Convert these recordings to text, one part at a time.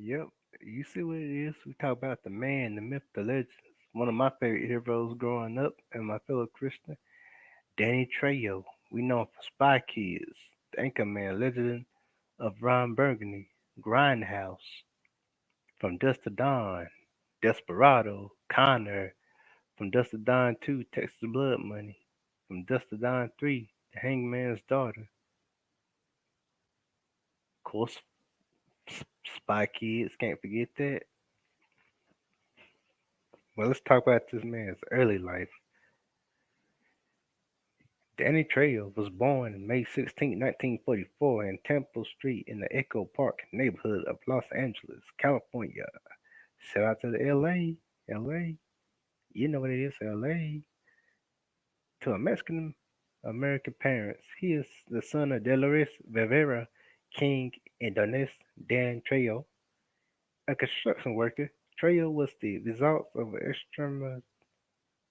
Yep. You see what it is? We talk about the man, the myth, the legends. One of my favorite heroes growing up and my fellow Christian, Danny Trejo. We know him for Spy Kids, the Anchorman, Legend of Ron Burgundy, Grindhouse, From Dusk to Dawn, Desperado, Connor, From Dusk to Dawn 2, Texas Blood Money, From Dusk to Dawn 3, The Hangman's Daughter. Of course, Spy Kids, can't forget that. Well, let's talk about this man's early life. Danny Trejo was born May 16, 1944 in Temple Street in the Echo Park neighborhood of Los Angeles, California. Shout out to the LA, LA. You know what it is, LA. To a Mexican American parents, he is the son of Dolores Rivera King and Donis Dan Trejo, a construction worker. Trejo was the result of an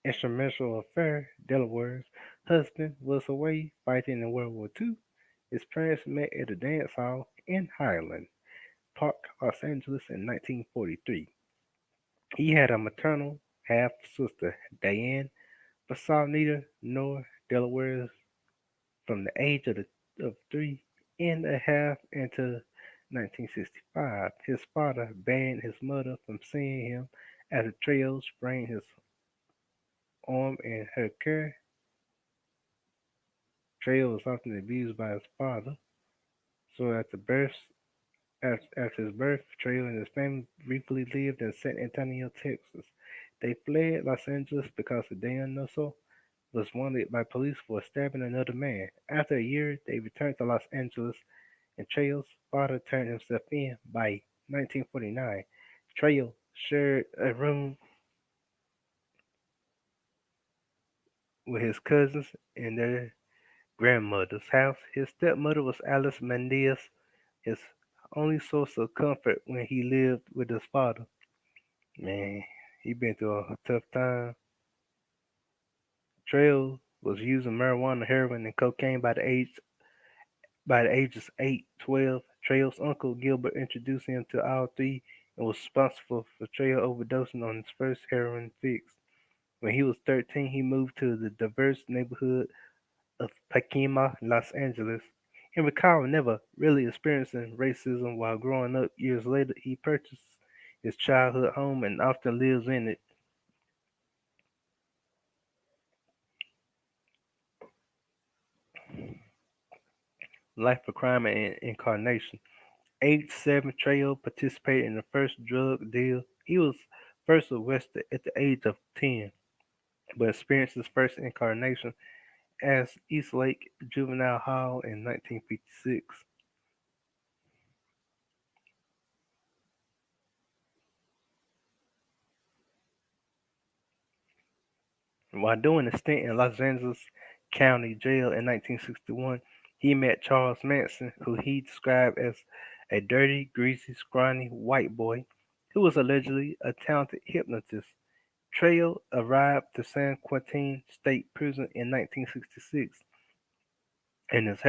instrumental affair. Delaware's husband was away fighting in World War II. His parents met at a dance hall in Highland Park, Los Angeles in 1943. He had a maternal half sister, Diane, but saw neither nor Delaware from the age of 3.5 until 1965. His father banned his mother from seeing him after Trejo sprained his arm in her care. Trejo was often abused by his father, so after his birth, Trejo and his family briefly lived in San Antonio, Texas. They fled Los Angeles because Dan Nussel was wanted by police for stabbing another man. After a year, they returned to Los Angeles, and Trejo's father turned himself in. By 1949, Trejo shared a room with his cousins in their grandmother's house. His stepmother was Alice Mendez, his only source of comfort when he lived with his father. Man, he been through a tough time. Trail was using marijuana, heroin, and cocaine by the ages 8, 12. Trail's uncle Gilbert introduced him to all three and was responsible for Trail overdosing on his first heroin fix. When he was 13, he moved to the diverse neighborhood of Pacoima, Los Angeles, and recalled never really experiencing racism while growing up. Years later, he purchased his childhood home and often lives in it. Life of Crime and Incarnation. Age 7, Trejo participated in the first drug deal. He was first arrested at the age of 10, but experienced his first incarnation as Eastlake Juvenile Hall in 1956. While doing a stint in Los Angeles County Jail in 1961, he met Charles Manson, who he described as a dirty, greasy, scrawny white boy who was allegedly a talented hypnotist. Trejo arrived to San Quentin State Prison in 1966, and his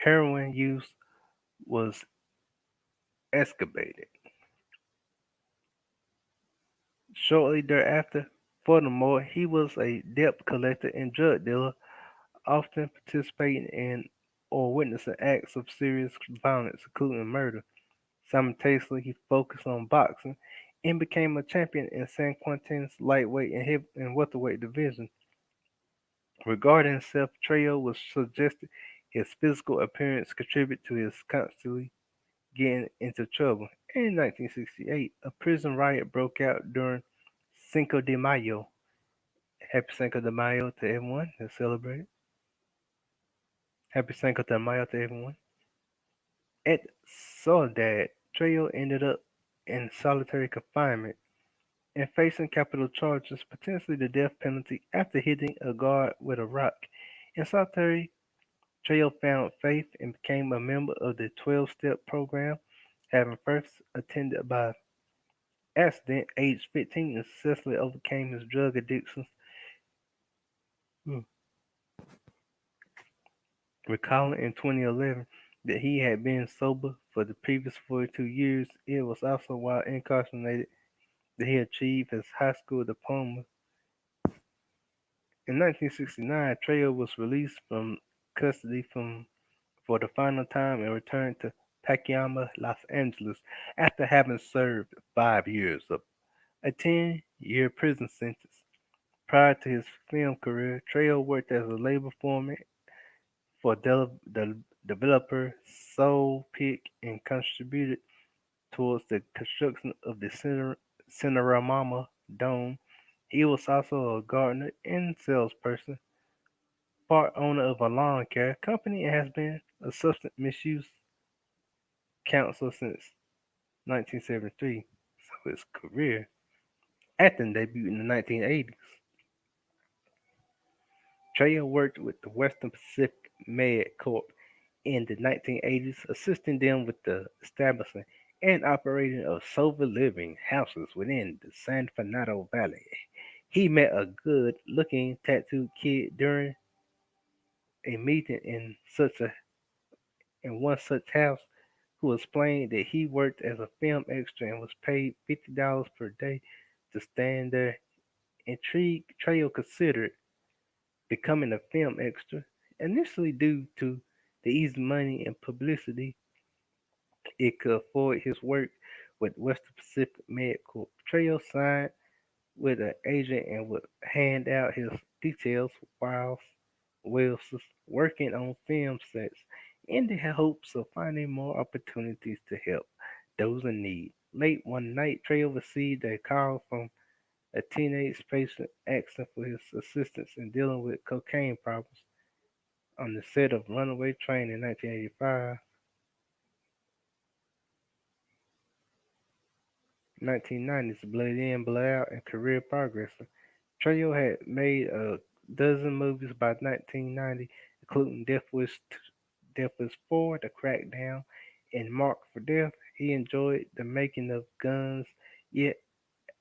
heroin use was escalated. Shortly thereafter, furthermore, he was a debt collector and drug dealer, often participating in or witnessing acts of serious violence, including murder. Simultaneously, he focused on boxing and became a champion in San Quentin's lightweight and welterweight division. Regarding himself, Trejo was suggested his physical appearance contributed to his constantly getting into trouble. In 1968, a prison riot broke out during Cinco de Mayo. Happy Cinco de Mayo to everyone that celebrated. Happy Cinco de Mayo to everyone. At Soledad, Trejo ended up in solitary confinement and facing capital charges, potentially the death penalty, after hitting a guard with a rock. In solitary, Trejo found faith and became a member of the 12-step program, having first attended by accident aged 15 and successfully overcame his drug addictions. Hmm. Recalling in 2011, that he had been sober for the previous 42 years. It was also while incarcerated that he achieved his high school diploma. In 1969, Trejo was released from custody for the final time and returned to Pacoima, Los Angeles after having served 5 years of a 10-year prison sentence. Prior to his film career, Trejo worked as a labor foreman for the developer Soul Pick and contributed towards the construction of the Cinerama Dome. He was also a gardener and salesperson, part owner of a lawn care company, and has been a substance misuse counselor since 1973. So his career acting debuted in the 1980s. Trejo worked with the Western Pacific Med Corp in the 1980s, assisting them with the establishing and operating of sober living houses within the San Fernando Valley. He met a good-looking tattooed kid during a meeting in one such house who explained that he worked as a film extra and was paid $50 per day to stand there. Intrigued, Trejo considered becoming a film extra, initially due to the easy money and publicity it could afford. His work with Western Pacific Medical Trail signed with an agent and would hand out his details whilst Wells was working on film sets in the hopes of finding more opportunities to help those in need. Late one night, Trail received a call from a teenage patient asking for his assistance in dealing with cocaine problems. On the set of Runaway Train in 1985, 1990s, Blood In, Blood Out, and Career Progress. Trejo had made a dozen movies by 1990, including Death Wish 4, The Crackdown, and Mark for Death. He enjoyed the making of Guns, yet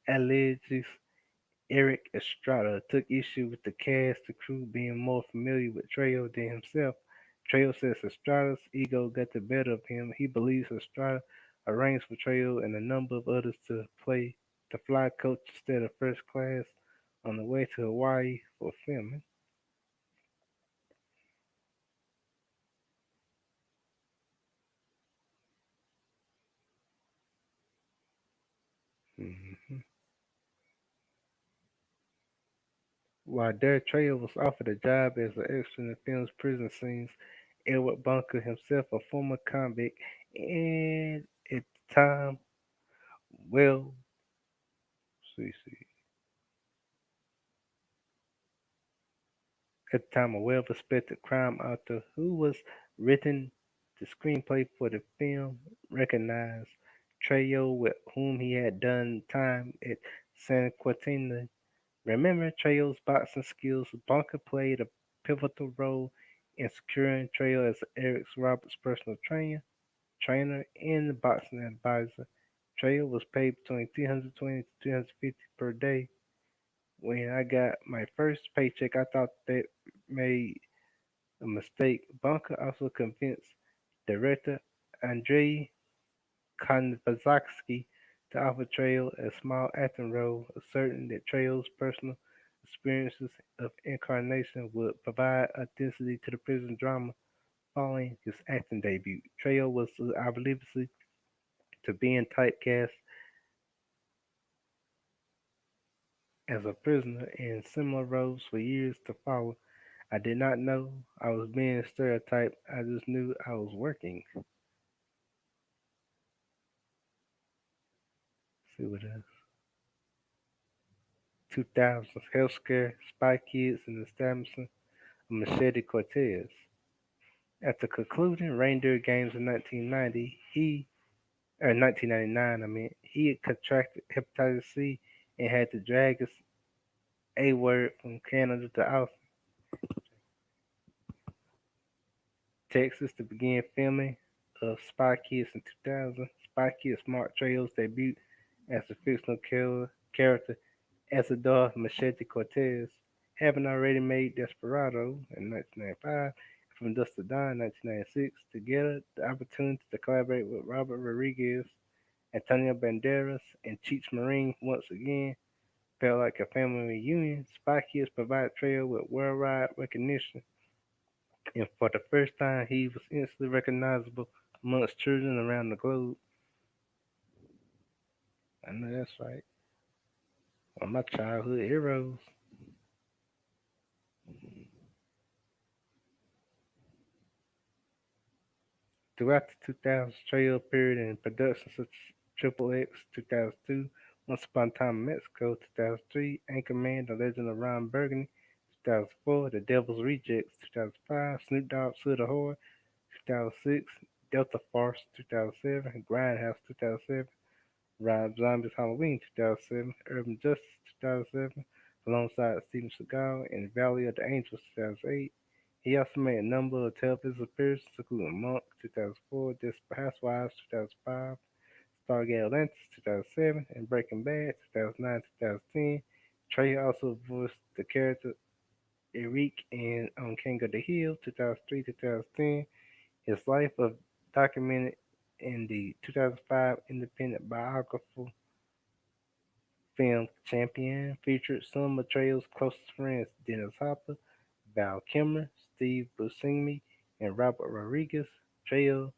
alleges Eric Estrada took issue with the cast and crew being more familiar with Trejo than himself. Trejo says Estrada's ego got the better of him. He believes Estrada arranged for Trejo and a number of others to play the fly coach instead of first class on the way to Hawaii for filming. Mhm. While there, Trejo was offered a job as an extra in the film's prison scenes. Edward Bunker, himself a former convict, and at the time, well, see, at the time a well-respected crime author who was written the screenplay for the film, recognized Trejo, with whom he had done time at San Quentin. Remember Trejo's boxing skills, Bunker played a pivotal role in securing Trejo as Eric Roberts' personal trainer and boxing advisor. Trejo was paid between 320 to 350 per day. When I got my first paycheck, I thought that made a mistake. Bunker also convinced director Andrei Konvatsky to offer Trejo a small acting role, asserting that Trejo's personal experiences of incarnation would provide authenticity to the prison drama. Following his acting debut, Trejo was obviously to being typecast as a prisoner in similar roles for years to follow. I did not know I was being stereotyped. I just knew I was working. See what else? 2000s healthcare, Spy Kids, and establishment of Machete Cortez. After concluding reindeer games in 1990, 1999, he had contracted hepatitis C and had to drag his A word from Canada to Austin, Texas to begin filming of Spy Kids in 2000. Spy Kids marked Trejo's debut as a fictional character Isidore Machete Cortez, having already made Desperado in 1995. from Dust to Dawn, 1996. Together, the opportunity to collaborate with Robert Rodriguez, Antonio Banderas, and Cheech Marin once again felt like a family reunion. Spy Kids provided Trejo with worldwide recognition, and for the first time, he was instantly recognizable amongst children around the globe. I know that's right. One of my childhood heroes. Throughout the 2000s, Trejo appeared in productions such as Triple X 2002, Once Upon a Time in Mexico 2003, Anchorman, The Legend of Ron Burgundy 2004, The Devil's Rejects 2005, Snoop Dogg's Hood of Horror 2006, Delta Force 2007, Grindhouse 2007, Rob Zombie's Halloween 2007, Urban Justice 2007, alongside Steven Seagal in Valley of the Angels 2008. He also made a number of television appearances, including Monk 2004, Desperate Housewives 2005, Stargate Atlantis 2007, and Breaking Bad 2009 2010. Trey also voiced the character Eric in On King of the Hill 2003 2010. His life was documented in the 2005 independent biographical film Champion, featured some of Trejo's closest friends, Dennis Hopper, Val Kilmer, Steve Buscemi, and Robert Rodriguez. Trejo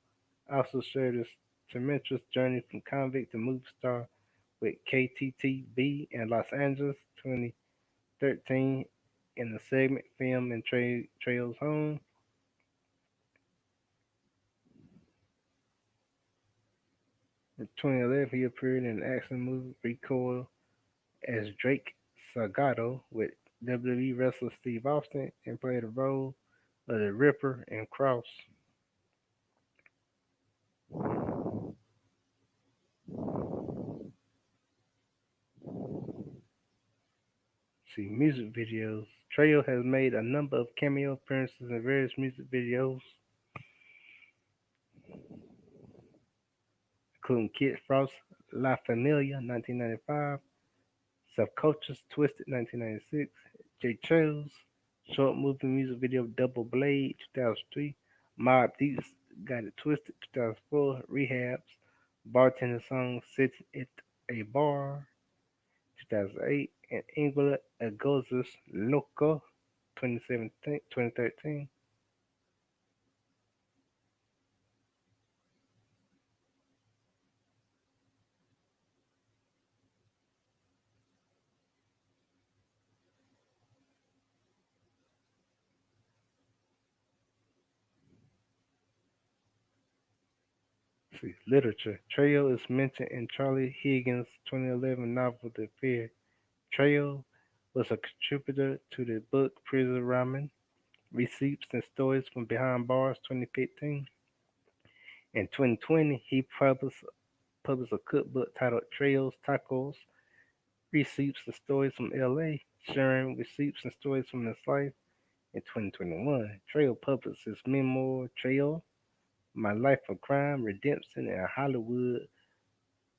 also shared his tumultuous journey from convict to movie star with KTTB in Los Angeles 2013 in the segment filmed in Trejo's home. In 2011, he appeared in the action movie Recoil as Drake Salgado with WWE wrestler Steve Austin and played the role of the Ripper in Cross. See, music videos. Trejo has made a number of cameo appearances in various music videos, including Kid Frost, La Familia, 1995, Subculture's Twisted, 1996, J. Chill's short movie music video Double Blade, 2003, Mob Deep's Got It Twisted, 2004, Rehab's bartender song Sitting at a Bar, 2008, and Ingrid Agoza's Loco, 2017, 2013. See, literature. Trejo is mentioned in Charlie Higgins' 2011 novel The Fear. Trejo was a contributor to the book Prison Ramen, Receipts and Stories from Behind Bars 2015. In 2020, he published a cookbook titled Trejo's Tacos, Receipts and Stories from LA, sharing receipts and stories from his life. In 2021, Trejo published his memoir, Trejo, My Life of Crime, Redemption, and Hollywood,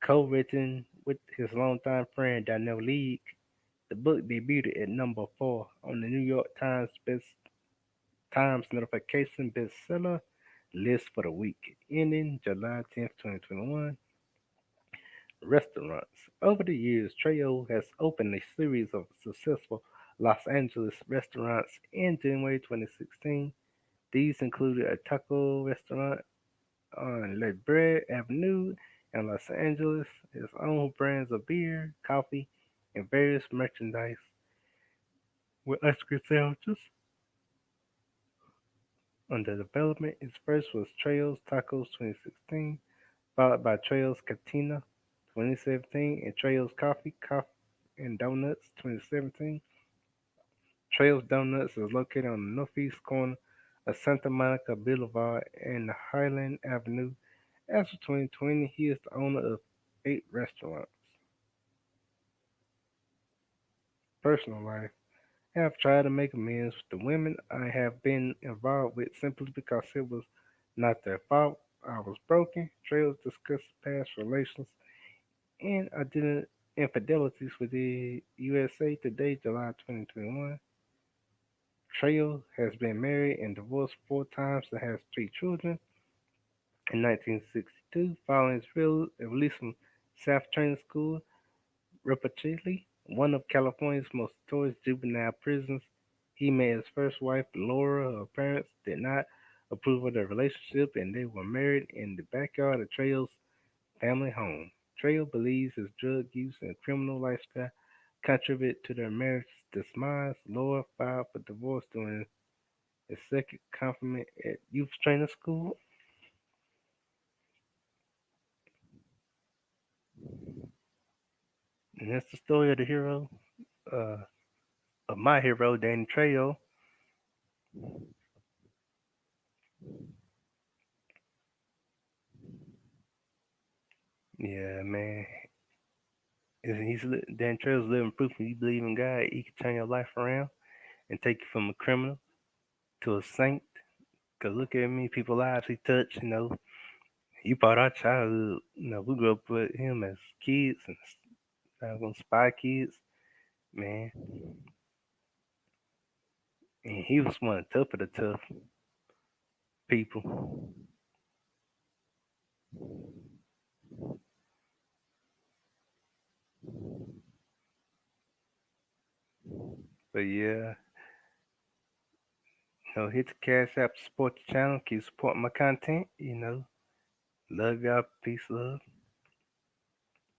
co-written with his longtime friend Daniel League. The book debuted at number 4 on the New York Times notification bestseller list for the week ending July 10th, 2021. Restaurants. Over the years, Trejo has opened a series of successful Los Angeles restaurants. In January 2016, these included a taco restaurant on La Brea Avenue in Los Angeles, his own brands of beer, coffee, and various merchandise with ice cream sandwiches under development. His first was Trejo's Tacos 2016, followed by Trejo's Cantina 2017, and Trejo's Coffee and Donuts 2017. Trejo's Donuts is located on the northeast corner of Santa Monica Boulevard and Highland Avenue. As of 2020, he is the owner of 8 restaurants. Personal life. I have tried to make amends with the women I have been involved with simply because it was not their fault. I was broken. Trails discussed past relations and identity infidelities with the USA Today, July 2021. Trejo has been married and divorced 4 times and has 3 children. In 1962, following his release from South Training School, reportedly one of California's most notorious juvenile prisons, he met his first wife, Laura. Her parents did not approve of their relationship, and they were married in the backyard of Trejo's family home. Trejo believes his drug use and criminal lifestyle contributed to their marriage's demise. Laura filed for divorce during his second confinement at youth training school. And that's the story of the hero, uh, of my hero, Danny Trejo. Yeah, man. Dan Trejo's living proof when you believe in God, he can turn your life around and take you from a criminal to a saint. Cause look at me, people lives he touched. He brought our childhood. We grew up with him as kids and gonna spy kids, man. And he was one of the tough of the tough people. But yeah, hit the cash app, support the channel, keep supporting my content. Love y'all, peace, love.